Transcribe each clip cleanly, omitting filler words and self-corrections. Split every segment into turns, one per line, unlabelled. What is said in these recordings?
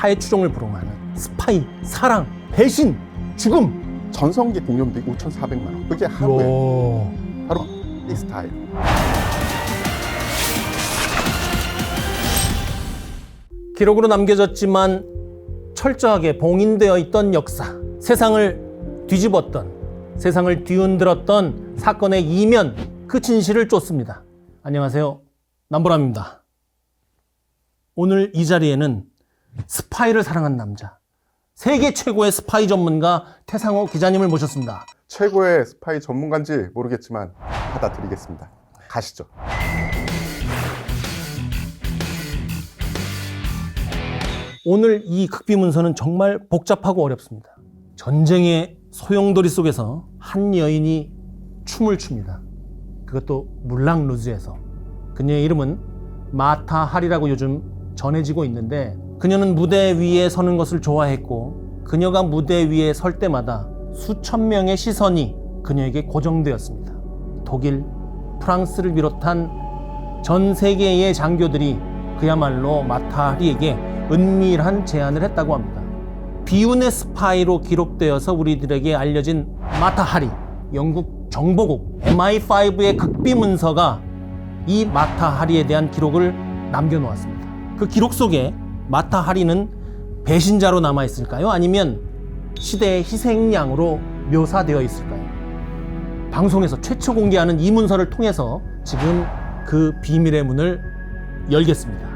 타의 추종을 부름하는 스파이, 사랑, 배신, 죽음.
전성기 공연비 5,400만 원. 그게 하루에
오.
바로 이 스타일.
기록으로 남겨졌지만 철저하게 봉인되어 있던 역사, 세상을 뒤집었던, 세상을 뒤흔들었던 사건의 이면, 그 진실을 쫓습니다. 안녕하세요, 남보람입니다. 오늘 이 자리에는 스파이를 사랑한 남자, 세계 최고의 스파이 전문가 태상호 기자님을 모셨습니다.
최고의 스파이 전문가인지 모르겠지만 받아드리겠습니다. 가시죠.
오늘 이 극비문서는 정말 복잡하고 어렵습니다. 전쟁의 소용돌이 속에서 한 여인이 춤을 춥니다. 그것도 물랑루즈에서. 그녀의 이름은 마타 하리라고 요즘 전해지고 있는데, 그녀는 무대 위에 서는 것을 좋아했고 그녀가 무대 위에 설 때마다 수천 명의 시선이 그녀에게 고정되었습니다. 독일, 프랑스를 비롯한 전 세계의 장교들이 그야말로 마타 하리에게 은밀한 제안을 했다고 합니다. 비운의 스파이로 기록되어서 우리들에게 알려진 마타 하리, 영국 정보국 MI5의 극비문서가 이 마타 하리에 대한 기록을 남겨놓았습니다. 그 기록 속에 마타 하리는 배신자로 남아있을까요? 아니면 시대의 희생양으로 묘사되어 있을까요? 방송에서 최초 공개하는 이 문서를 통해서 지금 그 비밀의 문을 열겠습니다.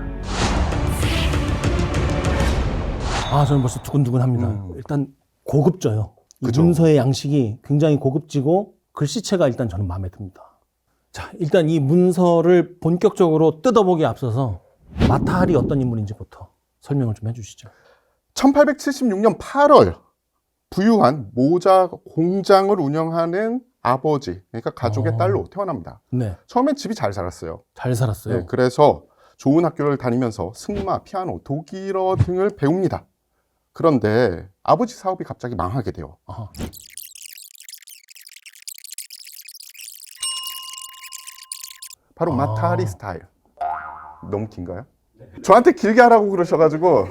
저는 벌써 두근두근합니다. 일단 고급져요. 이
그죠.
문서의 양식이 굉장히 고급지고 글씨체가 일단 저는 마음에 듭니다. 자, 일단 이 문서를 본격적으로 뜯어보기에 앞서서 마타 하리 어떤 인물인지부터 설명을 좀 해주시죠.
1876년 8월 부유한 모자 공장을 운영하는 아버지, 그러니까 가족의 딸로 태어납니다.
네,
처음엔 집이 잘 살았어요.
잘 살았어요.
네, 그래서 좋은 학교를 다니면서 승마, 피아노, 독일어 등을 배웁니다. 그런데 아버지 사업이 갑자기 망하게 돼요.
아하.
바로 마타 하리 스타일. 너무 긴가요? 저한테 길게 하라고 그러셔가지고.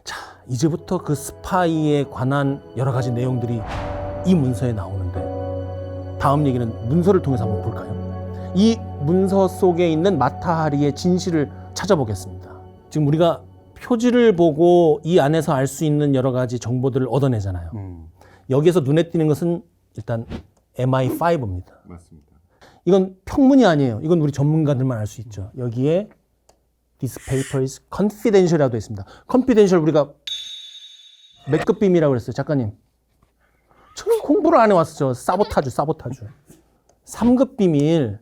자, 이제부터 그 스파이에 관한 여러 가지 내용들이 이 문서에 나오는데, 다음 얘기는 문서를 통해서 한번 볼까요? 이 문서 속에 있는 마타 하리의 진실을 찾아보겠습니다. 지금 우리가 표지를 보고 이 안에서 알 수 있는 여러 가지 정보들을 얻어내잖아요. 여기에서 눈에 띄는 것은 일단 MI5입니다.
맞습니다.
이건 평문이 아니에요. 이건 우리 전문가들만 알 수 있죠. 여기에 This paper is confidential이라고 되어 있습니다. confidential 우리가 몇 급 비밀이라고 그랬어요, 작가님? 저는 공부를 안 해왔죠. 사보타주. 3급 비밀.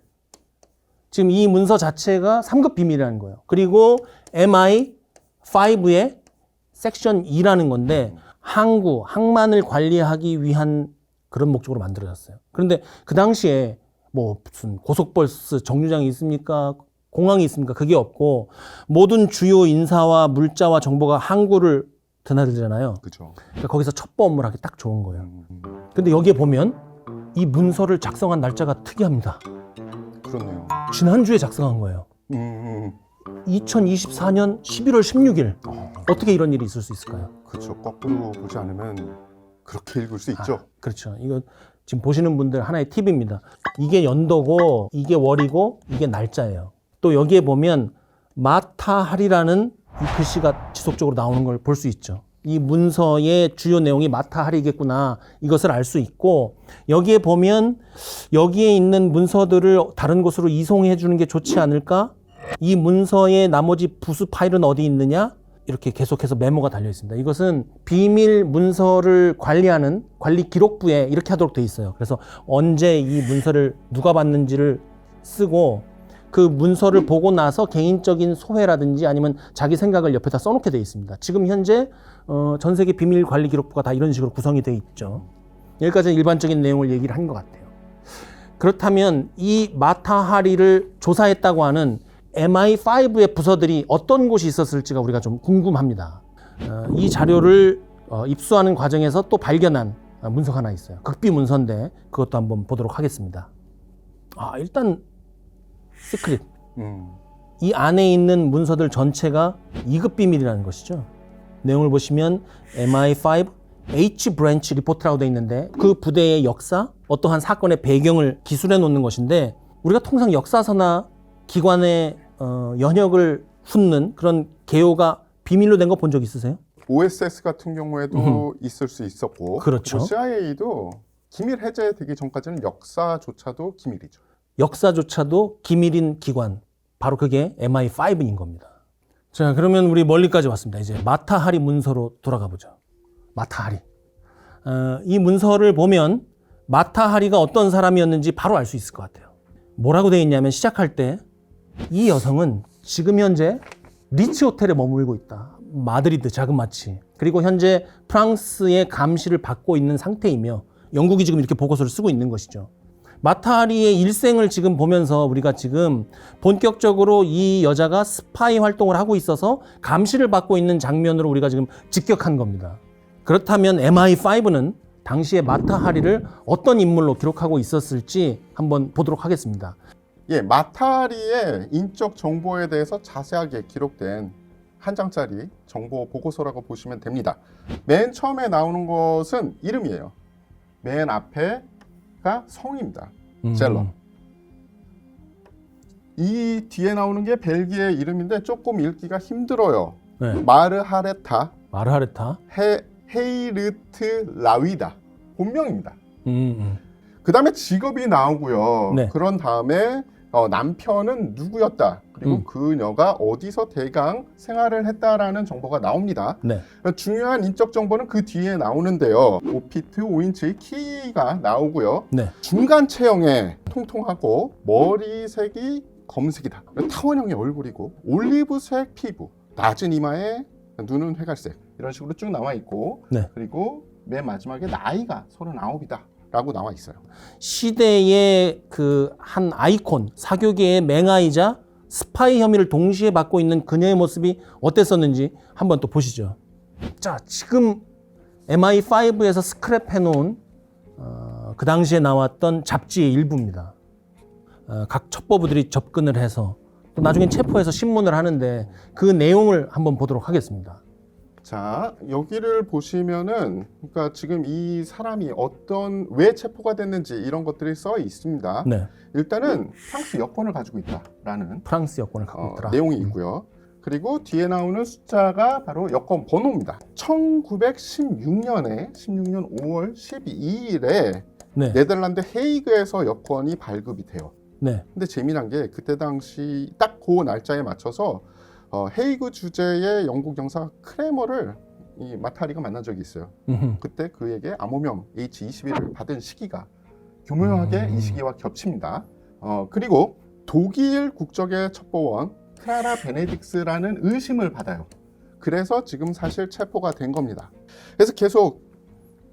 지금 이 문서 자체가 3급 비밀이라는 거예요. 그리고 MI5의 섹션 2라는 건데, 항만을 관리하기 위한 그런 목적으로 만들어졌어요. 그런데 그 당시에 뭐 무슨 고속버스 정류장이 있습니까? 공항이 있습니까? 그게 없고, 모든 주요 인사와 물자와 정보가 항구를 드나들잖아요.
그죠.
그러니까 거기서 첩보 업무를 하기 딱 좋은 거예요. 근데 여기에 보면 이 문서를 작성한 날짜가 특이합니다.
그렇네요.
지난주에 작성한 거예요. 2024년 11월 16일. 어떻게 이런 일이 있을 수 있을까요?
그렇죠. 거꾸로 보지 않으면 그렇게 읽을 수 있죠.
그렇죠. 이거 지금 보시는 분들 하나의 팁입니다. 이게 연도고, 이게 월이고, 이게 날짜예요. 또 여기에 보면 마타 하리라는 이 글씨가 지속적으로 나오는 걸 볼 수 있죠. 이 문서의 주요 내용이 마타 하리겠구나, 이것을 알 수 있고, 여기에 보면 여기에 있는 문서들을 다른 곳으로 이송해 주는 게 좋지 않을까? 이 문서의 나머지 부수 파일은 어디 있느냐? 이렇게 계속해서 메모가 달려 있습니다. 이것은 비밀 문서를 관리하는 관리 기록부에 이렇게 하도록 되어 있어요. 그래서 언제 이 문서를 누가 봤는지를 쓰고, 그 문서를 보고 나서 개인적인 소회라든지 아니면 자기 생각을 옆에다 써놓게 되어 있습니다. 지금 현재 전 세계 비밀 관리 기록부가 다 이런 식으로 구성이 되어 있죠. 여기까지는 일반적인 내용을 얘기를 한 것 같아요. 그렇다면 이 마타 하리를 조사했다고 하는 MI5의 부서들이 어떤 곳이 있었을지가 우리가 좀 궁금합니다. 이 자료를 입수하는 과정에서 또 발견한 문서가 하나 있어요. 극비 문서인데 그것도 한번 보도록 하겠습니다. 일단 시크릿. 이 안에 있는 문서들 전체가 2급 비밀이라는 것이죠. 내용을 보시면 MI5 H 브랜치 리포트라고 되어 있는데 그 부대의 역사, 어떠한 사건의 배경을 기술해 놓는 것인데 우리가 통상 역사서나 기관의 연역을 훑는 그런 개요가 비밀로 된 거 본 적 있으세요?
OSS 같은 경우에도 있을 수 있었고
그렇죠.
CIA도 기밀 해제되기 전까지는 역사조차도 기밀이죠.
역사조차도 기밀인 기관, 바로 그게 MI5인 겁니다. 자, 그러면 우리 멀리까지 왔습니다. 이제 마타 하리 문서로 돌아가 보죠. 마타 하리. 이 문서를 보면 마타 하리가 어떤 사람이었는지 바로 알 수 있을 것 같아요. 뭐라고 되어 있냐면 시작할 때 이 여성은 지금 현재 리츠 호텔에 머물고 있다. 마드리드 자그마치. 그리고 현재 프랑스의 감시를 받고 있는 상태이며 영국이 지금 이렇게 보고서를 쓰고 있는 것이죠. 마타 하리의 일생을 지금 보면서 우리가 지금 본격적으로 이 여자가 스파이 활동을 하고 있어서 감시를 받고 있는 장면으로 우리가 지금 직격한 겁니다. 그렇다면 MI5는 당시에 마타 하리를 어떤 인물로 기록하고 있었을지 한번 보도록 하겠습니다.
예, 마타리의 인적 정보에 대해서 자세하게 기록된 한 장짜리 정보 보고서라고 보시면 됩니다. 맨 처음에 나오는 것은 이름이에요. 맨 앞에가 성입니다. 젤러. 이 뒤에 나오는 게 벨기에 이름인데 조금 읽기가 힘들어요.
네.
마르하레타
마르하레타.
헤이르트 라위다. 본명입니다. 그 다음에 직업이 나오고요.
네.
그런 다음에 남편은 누구였다. 그리고 그녀가 어디서 대강 생활을 했다라는 정보가 나옵니다.
네.
중요한 인적 정보는 그 뒤에 나오는데요. 5피트 5인치의 키가 나오고요.
네.
중간 체형에 통통하고 머리색이 검색이다. 타원형의 얼굴이고 올리브색 피부, 낮은 이마에 눈은 회갈색 이런 식으로 쭉 나와 있고
네.
그리고 맨 마지막에 나이가 39이다 라고 나와 있어요.
시대의 그 한 아이콘, 사교계의 맹아이자 스파이 혐의를 동시에 받고 있는 그녀의 모습이 어땠었는지 한번 또 보시죠. 자, 지금 MI5에서 스크랩해 놓은 그 당시에 나왔던 잡지의 일부입니다. 각 첩보부들이 접근을 해서 또 나중에 체포해서 신문을 하는데 그 내용을 한번 보도록 하겠습니다.
자, 여기를 보시면은 그러니까 지금 이 사람이 왜 체포가 됐는지 이런 것들이 써 있습니다.
네.
일단은 프랑스 여권을 가지고 있다라는
프랑스 여권을 갖고 있더라.
내용이 있고요. 그리고 뒤에 나오는 숫자가 바로 여권 번호입니다. 1916년에 16년 5월 12일에
네.
네덜란드 헤이그에서 여권이 발급이 돼요.
네.
근데 재미난 게 그때 당시 딱 그 날짜에 맞춰서 헤이그 주재의 영국 영사 크레머를 이 마타리가 만난 적이 있어요. 그때 그에게 암호명 H21을 받은 시기가 교묘하게 이 시기와 겹칩니다. 그리고 독일 국적의 첩보원 클라라 베네딕스라는 의심을 받아요. 그래서 지금 사실 체포가 된 겁니다. 그래서 계속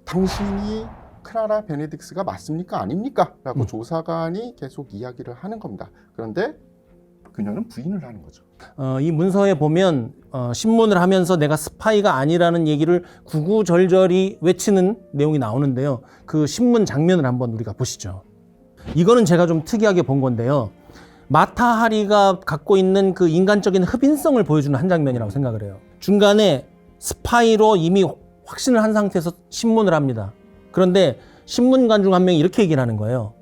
당신이 클라라 베네딕스가 맞습니까? 아닙니까? 라고 조사관이 계속 이야기를 하는 겁니다. 그런데 그녀는 부인을 하는 거죠.
이 문서에 보면 신문을 하면서 내가 스파이가 아니라는 얘기를 구구절절히 외치는 내용이 나오는데요. 그 신문 장면을 한번 우리가 보시죠. 이거는 제가 좀 특이하게 본 건데요. 마타 하리가 갖고 있는 그 인간적인 흡인성을 보여주는 한 장면이라고 생각을 해요. 중간에 스파이로 이미 확신을 한 상태에서 신문을 합니다. 그런데 신문관 중 한 명이 이렇게 얘기를 하는 거예요.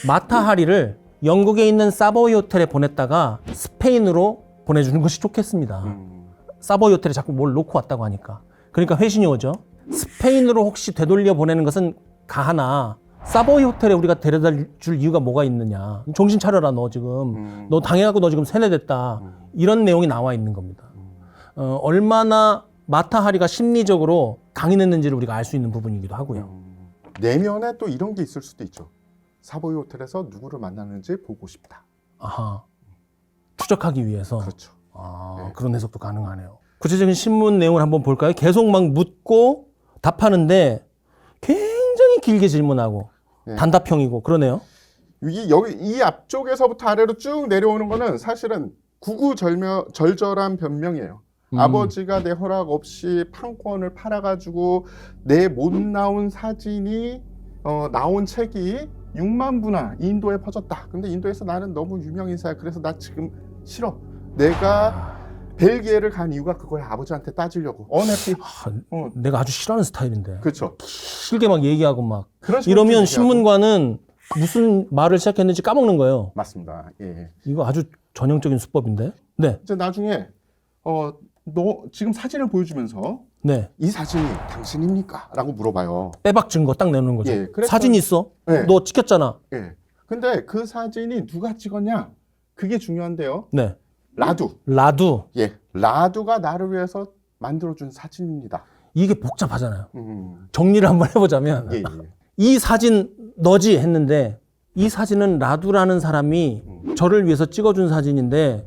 마타 하리를 영국에 있는 사보이 호텔에 보냈다가 스페인으로 보내주는 것이 좋겠습니다. 사보이 호텔에 자꾸 뭘 놓고 왔다고 하니까. 그러니까 회신이 오죠. 스페인으로 혹시 되돌려 보내는 것은 가하나 사보이 호텔에 우리가 데려다 줄 이유가 뭐가 있느냐. 정신 차려라 너 지금. 너 당해갖고 너 지금 세뇌됐다. 이런 내용이 나와 있는 겁니다. 얼마나 마타 하리가 심리적으로 강인했는지를 우리가 알 수 있는 부분이기도 하고요.
내면에 또 이런 게 있을 수도 있죠. 사보이 호텔에서 누구를 만나는지 보고 싶다.
아하. 추적하기 위해서.
그렇죠.
네. 그런 해석도 가능하네요. 구체적인 신문 내용을 한번 볼까요? 계속 막 묻고 답하는데 굉장히 길게 질문하고
네.
단답형이고 그러네요.
이 앞쪽에서부터 아래로 쭉 내려오는 거는 사실은 구구절절한 변명이에요. 아버지가 내 허락 없이 판권을 팔아가지고 내 못 나온 사진이 나온 책이 6만 부나 인도에 퍼졌다. 근데 인도에서 나는 너무 유명 인사야. 그래서 나 지금 싫어. 내가 벨기에를 간 이유가 그거야. 아버지한테 따지려고. unhappy.
내가 아주 싫어하는 스타일인데.
그렇죠.
길게 막 얘기하고 막
그런 식으로
이러면
얘기하고.
신문관은 무슨 말을 시작했는지 까먹는 거예요.
맞습니다. 예.
이거 아주 전형적인 수법인데. 네.
이제 나중에 너 지금 사진을 보여주면서
네.
이 사진이 당신입니까? 라고 물어봐요.
빼박 증거 딱 내놓는 거죠.
예, 그래서-
사진 있어?
네.
너 찍혔잖아.
예. 근데 그 사진이 누가 찍었냐? 그게 중요한데요.
네.
라두.
라두.
예. 라두가 나를 위해서 만들어준 사진입니다.
이게 복잡하잖아요.
음.
정리를 한번 해보자면
예, 예.
이 사진 너지 했는데 이 사진은 라두라는 사람이 저를 위해서 찍어준 사진인데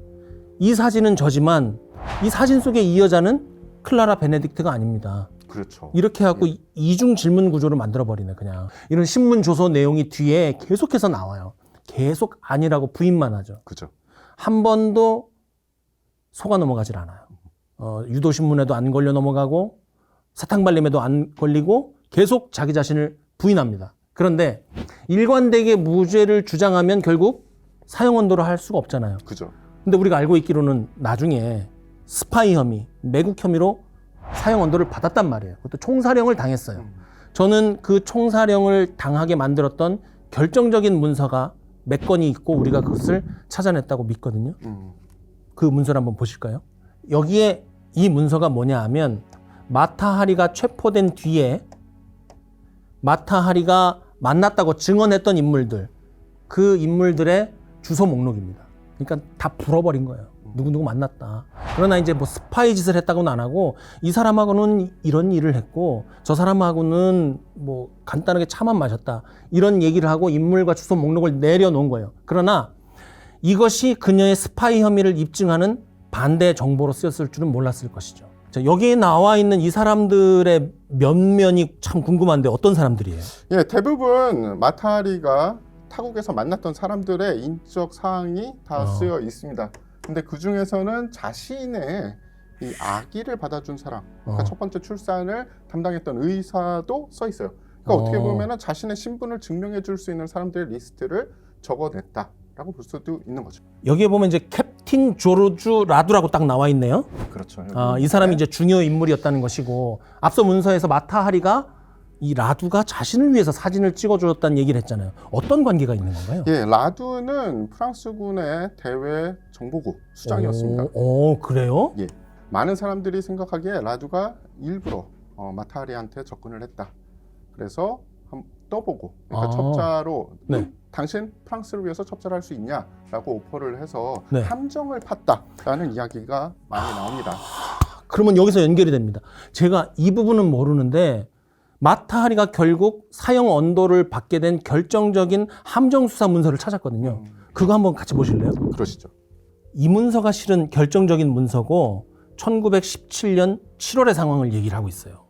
이 사진은 저지만 이 사진 속의 이 여자는 클라라 베네딕트가 아닙니다.
그렇죠.
이렇게 하고 이중 질문 구조를 만들어버리네 그냥. 이런 신문 조서 내용이 뒤에 계속해서 나와요. 계속 아니라고 부인만 하죠.
그죠.
한 번도 속아 넘어가질 않아요. 유도신문에도 안 걸려 넘어가고 사탕발림에도 안 걸리고 계속 자기 자신을 부인합니다. 그런데 일관되게 무죄를 주장하면 결국 사형 언도를 할 수가 없잖아요.
그죠.
근데 우리가 알고 있기로는 나중에 스파이 혐의, 매국 혐의로 사형 언도를 받았단 말이에요. 그것도 총사령을 당했어요. 저는 그 총사령을 당하게 만들었던 결정적인 문서가 몇 건이 있고 우리가 그것을 찾아냈다고 믿거든요. 그 문서를 한번 보실까요? 여기에 이 문서가 뭐냐 하면 마타하리가 체포된 뒤에 마타하리가 만났다고 증언했던 인물들, 그 인물들의 주소 목록입니다. 그러니까 다 불어버린 거예요. 누구누구 만났다. 그러나 이제 뭐 스파이 짓을 했다고는 안 하고 이 사람하고는 이런 일을 했고 저 사람하고는 뭐 간단하게 차만 마셨다. 이런 얘기를 하고 인물과 주소 목록을 내려놓은 거예요. 그러나 이것이 그녀의 스파이 혐의를 입증하는 반대 정보로 쓰였을 줄은 몰랐을 것이죠. 자, 여기에 나와 있는 이 사람들의 면면이 참 궁금한데 어떤 사람들이에요?
예, 대부분 마타하리가 타국에서 만났던 사람들의 인적 사항이 다 쓰여 있습니다. 근데 그 중에서는 자신의 이 아기를 받아준 사람, 그러니까 첫 번째 출산을 담당했던 의사도 써 있어요. 그러니까 어떻게 보면은 자신의 신분을 증명해 줄 수 있는 사람들의 리스트를 적어냈다라고 볼 수도 있는 거죠.
여기에 보면 이제 캡틴 조르주 라두라고 딱 나와 있네요.
그렇죠.
이 사람이 이제 중요 인물이었다는 것이고 앞서 문서에서 마타하리가 이 라두가 자신을 위해서 사진을 찍어주었다는 얘기를 했잖아요. 어떤 관계가 있는 건가요?
예, 라두는 프랑스군의 대외 정보국 수장이었습니다.
오, 그래요?
예, 많은 사람들이 생각하기에 라두가 일부러 마타하리한테 접근을 했다. 그래서 한번 떠보고, 그러니까 첩자로
네.
당신 프랑스를 위해서 첩자를 할 수 있냐라고 오퍼를 해서
네.
함정을 팠다라는 이야기가 많이 나옵니다.
그러면 여기서 연결이 됩니다. 제가 이 부분은 모르는데 마타하리가 결국 사형 언도를 받게 된 결정적인 함정 수사 문서를 찾았거든요. 그거 한번 같이 보실래요?
그러시죠.
이 문서가 실은 결정적인 문서고 1917년 7월의 상황을 얘기를 하고 있어요.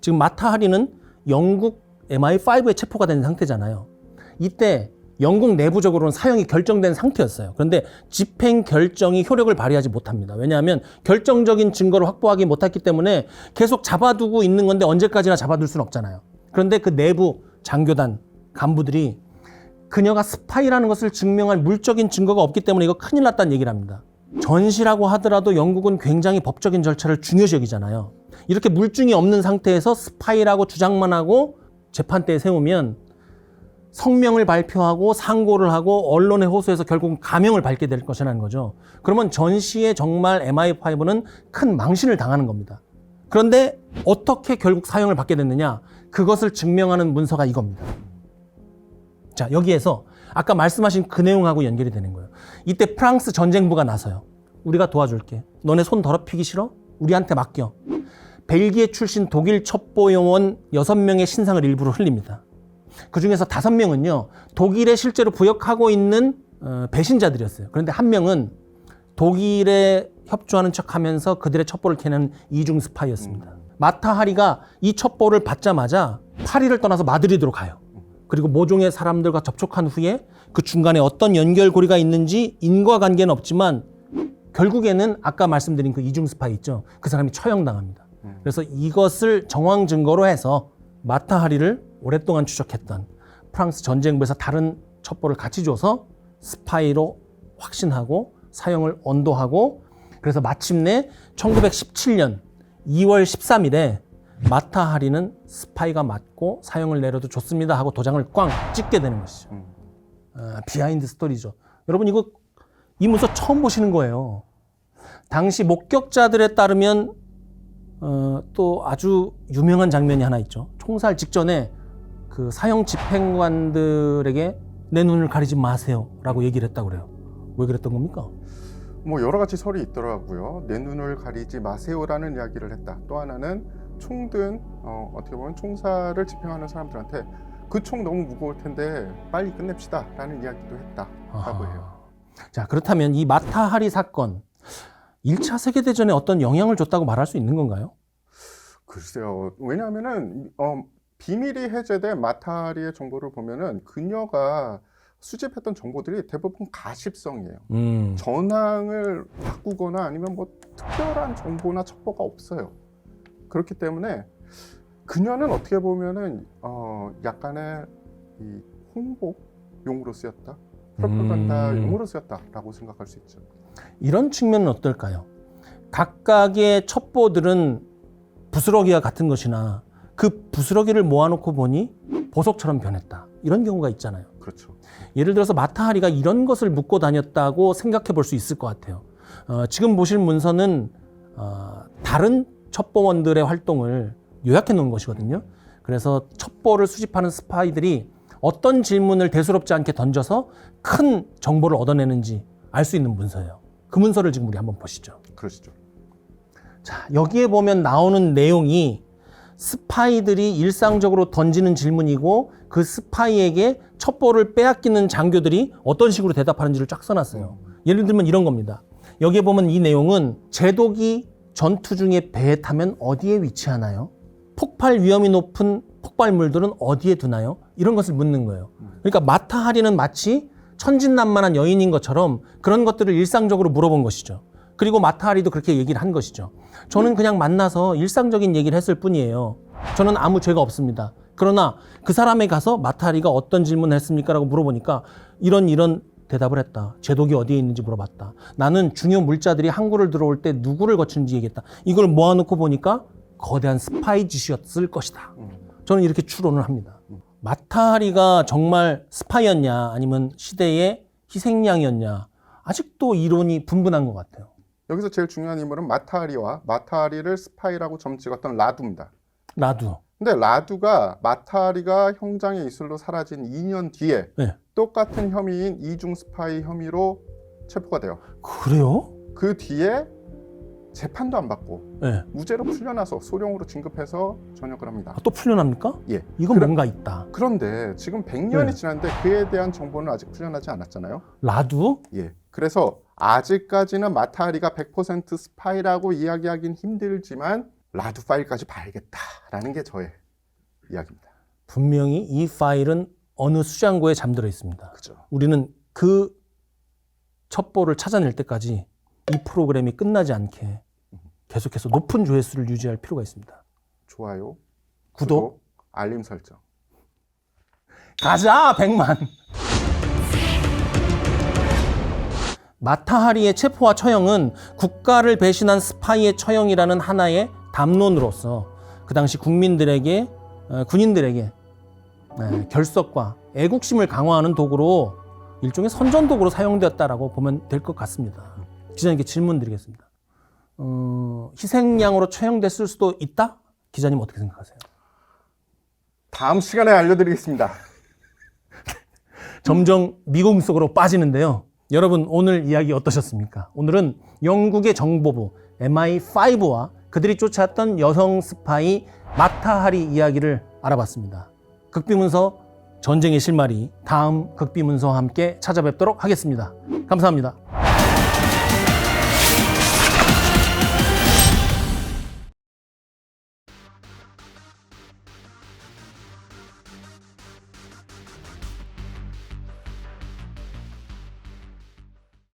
지금 마타하리는 영국 MI5에 체포가 된 상태잖아요. 이때 영국 내부적으로는 사형이 결정된 상태였어요. 그런데 집행 결정이 효력을 발휘하지 못합니다. 왜냐하면 결정적인 증거를 확보하기 못했기 때문에 계속 잡아두고 있는 건데 언제까지나 잡아둘 수는 없잖아요. 그런데 그 내부 장교단 간부들이 그녀가 스파이라는 것을 증명할 물적인 증거가 없기 때문에 이거 큰일 났다는 얘기를 합니다. 전시라고 하더라도 영국은 굉장히 법적인 절차를 중요시 여기잖아요. 이렇게 물증이 없는 상태에서 스파이라고 주장만 하고 재판대에 세우면 성명을 발표하고 상고를 하고 언론에 호소해서 결국은 가명을 밟게 될 것이라는 거죠. 그러면 전시에 정말 MI5는 큰 망신을 당하는 겁니다. 그런데 어떻게 결국 사형을 받게 됐느냐? 그것을 증명하는 문서가 이겁니다. 자, 여기에서 아까 말씀하신 그 내용하고 연결이 되는 거예요. 이때 프랑스 전쟁부가 나서요. 우리가 도와줄게. 너네 손 더럽히기 싫어? 우리한테 맡겨. 벨기에 출신 독일 첩보요원 6명의 신상을 일부러 흘립니다. 그 중에서 5명은요, 독일에 실제로 부역하고 있는 배신자들이었어요. 그런데 한 명은 독일에 협조하는 척 하면서 그들의 첩보를 캐는 이중 스파이였습니다. 마타하리가 이 첩보를 받자마자 파리를 떠나서 마드리드로 가요. 그리고 모종의 사람들과 접촉한 후에 그 중간에 어떤 연결고리가 있는지 인과관계는 없지만 결국에는 아까 말씀드린 그 이중 스파이 있죠. 그 사람이 처형당합니다. 그래서 이것을 정황 증거로 해서 마타하리를 오랫동안 추적했던 프랑스 전쟁부에서 다른 첩보를 같이 줘서 스파이로 확신하고 사형을 언도하고 그래서 마침내 1917년 2월 13일에 마타 하리는 스파이가 맞고 사형을 내려도 좋습니다 하고 도장을 꽝 찍게 되는 것이죠. 비하인드 스토리죠. 여러분 이 문서 처음 보시는 거예요. 당시 목격자들에 따르면 또 아주 유명한 장면이 하나 있죠. 총살 직전에 그 사형 집행관들에게 내 눈을 가리지 마세요라고 얘기를 했다고 그래요. 왜 그랬던 겁니까?
뭐 여러 가지 설이 있더라고요. 내 눈을 가리지 마세요라는 이야기를 했다. 또 하나는 총든 어떻게 보면 총살을 집행하는 사람들한테 그 총 너무 무거울 텐데 빨리 끝냅시다라는 이야기도 했다라고 해요.
자, 그렇다면 이 마타 하리 사건 1차 세계대전에 어떤 영향을 줬다고 말할 수 있는 건가요?
글쎄요. 왜냐하면은 비밀이 해제된 마타 하리의 정보를 보면은 그녀가 수집했던 정보들이 대부분 가십성이에요. 전황을 바꾸거나 아니면 뭐 특별한 정보나 첩보가 없어요. 그렇기 때문에 그녀는 어떻게 보면은 약간의 이 홍보용으로 쓰였다, 프로파간다용으로 쓰였다라고 생각할 수 있죠.
이런 측면은 어떨까요? 각각의 첩보들은 부스러기와 같은 것이나 그 부스러기를 모아놓고 보니 보석처럼 변했다. 이런 경우가 있잖아요.
그렇죠.
예를 들어서 마타 하리가 이런 것을 묻고 다녔다고 생각해 볼 수 있을 것 같아요. 지금 보실 문서는 다른 첩보원들의 활동을 요약해 놓은 것이거든요. 그래서 첩보를 수집하는 스파이들이 어떤 질문을 대수롭지 않게 던져서 큰 정보를 얻어내는지 알 수 있는 문서예요. 그 문서를 지금 우리 한번 보시죠.
그러시죠.
자, 여기에 보면 나오는 내용이 스파이들이 일상적으로 던지는 질문이고 그 스파이에게 첩보를 빼앗기는 장교들이 어떤 식으로 대답하는지를 쫙 써놨어요. 예를 들면 이런 겁니다. 여기에 보면 이 내용은 제독이 전투 중에 배에 타면 어디에 위치하나요? 폭발 위험이 높은 폭발물들은 어디에 두나요? 이런 것을 묻는 거예요. 그러니까 마타 하리는 마치 천진난만한 여인인 것처럼 그런 것들을 일상적으로 물어본 것이죠. 그리고 마타 하리도 그렇게 얘기를 한 것이죠. 저는 그냥 만나서 일상적인 얘기를 했을 뿐이에요. 저는 아무 죄가 없습니다. 그러나 그 사람에 가서 마타 하리가 어떤 질문을 했습니까? 라고 물어보니까 이런 대답을 했다. 제독이 어디에 있는지 물어봤다. 나는 중요 물자들이 항구를 들어올 때 누구를 거치는지 얘기했다. 이걸 모아놓고 보니까 거대한 스파이 짓이었을 것이다. 저는 이렇게 추론을 합니다. 마타 하리가 정말 스파이였냐 아니면 시대의 희생양이었냐 아직도 이론이 분분한 것 같아요.
여기서 제일 중요한 인물은 마타 하리와 마타 하리를 스파이라고 점 찍었던 라두입니다.
라두.
근데 라두가 마타 하리가 형장의 이슬로 사라진 2년 뒤에
네.
똑같은 혐의인 이중 스파이 혐의로 체포가 돼요.
그래요?
그 뒤에 재판도 안 받고
네.
무죄로 풀려나서 소령으로 진급해서 전역을 합니다.
또 풀려납니까?
예.
이건 뭔가 있다.
그런데 지금 100년이
네.
지났는데 그에 대한 정보는 아직 풀려나지 않았잖아요.
라두?
예. 그래서 아직까지는 마타 하리가 100% 스파이라고 이야기하긴 힘들지만 라두 파일까지 봐야겠다라는 게 저의 이야기입니다.
분명히 이 파일은 어느 수장고에 잠들어 있습니다.
그죠.
우리는 그 첩보를 찾아낼 때까지 이 프로그램이 끝나지 않게 계속해서 높은 조회수를 유지할 필요가 있습니다.
좋아요,
구독,
알림 설정.
가자 100만. 마타 하리의 체포와 처형은 국가를 배신한 스파이의 처형이라는 하나의 담론으로서 그 당시 국민들에게 군인들에게 결석과 애국심을 강화하는 도구로 일종의 선전도구로 사용되었다라고 보면 될 것 같습니다. 기자님께 질문 드리겠습니다. 희생양으로 처형됐을 수도 있다? 기자님 어떻게 생각하세요?
다음 시간에 알려드리겠습니다.
점점 미궁 속으로 빠지는데요. 여러분 오늘 이야기 어떠셨습니까? 오늘은 영국의 정보부 MI5와 그들이 쫓아왔던 여성 스파이 마타 하리 이야기를 알아봤습니다. 극비문서 전쟁의 실마리 다음 극비문서와 함께 찾아뵙도록 하겠습니다. 감사합니다.